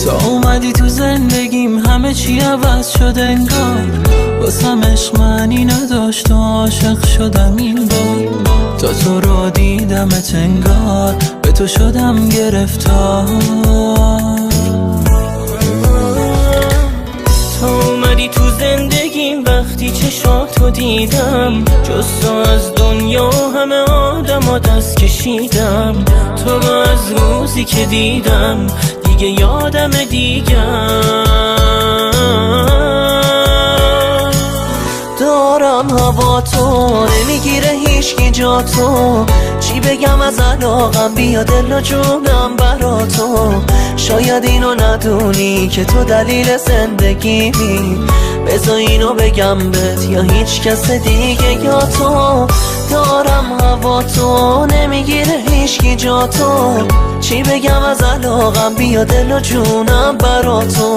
تا اومدی تو زندگیم همه چی عوض شد انگار، واسم عشق معنی نداشت و عاشق شدم این بار. تا تو رو دیدمت انگار به تو شدم گرفتار. تا اومدی تو زندگیم وقتی چشاتو دیدم، جز تو از دنیا همه آدم دست کشیدم. تو رو از روزی که دیدم دیگه یادم دارم هوا تو نمیگیره هیچکی جا تو. چی بگم از علاقم بیا دل و جونم برا تو. شاید اینو ندونی که تو دلیل زندگیمی، بذار اینو بگم بهت یا هیچ کس دیگه یا تو. دارم هوا تو نمیگیره هیچکی جا تو. چی بگم از علاقم بیا دل و جونم برا تو.